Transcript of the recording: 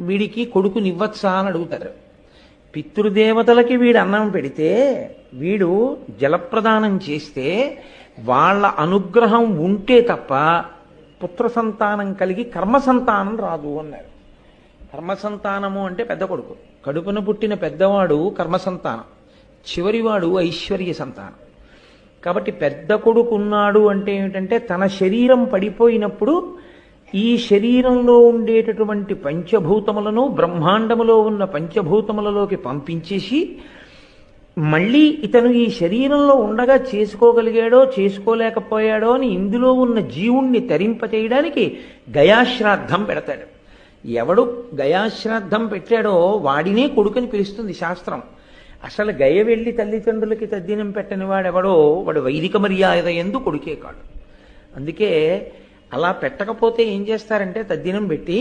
వీడికి కొడుకునివ్వచ్చా అని అడుగుతారు. పితృదేవతలకి వీడు అన్నం పెడితే, వీడు జలప్రదానం చేస్తే వాళ్ళ అనుగ్రహం ఉంటే తప్ప పుత్ర సంతానం కలిగి కర్మ సంతానం రాదు అన్నారు. కర్మ సంతానము అంటే పెద్ద కొడుకు, కడుపున పుట్టిన పెద్దవాడు కర్మ సంతానం, చివరివాడు ఐశ్వర్య సంతానం. కాబట్టి పెద్ద కొడుకు ఉన్నాడు అంటే ఏమిటంటే తన శరీరం పడిపోయినప్పుడు ఈ శరీరంలో ఉండేటటువంటి పంచభూతములను బ్రహ్మాండములో ఉన్న పంచభూతములలోకి పంపించేసి మళ్ళీ ఇతను ఈ శరీరంలో ఉండగా చేసుకోగలిగాడో చేసుకోలేకపోయాడో అని ఇందులో ఉన్న జీవుణ్ణి తరింపచేయడానికి గయాశ్రాద్ధం పెడతాడు. ఎవడు గయాశ్రాద్ధం పెట్టాడో వాడినే కొడుకుని పిలుస్తుంది శాస్త్రం. అసలు గయ వెళ్ళి తల్లిదండ్రులకి తద్దినం పెట్టని వాడెవడో వాడు వైదిక మర్యాద ఎందు కొడుకే కాడు. అందుకే అలా పెట్టకపోతే ఏం చేస్తారంటే తద్దినం పెట్టి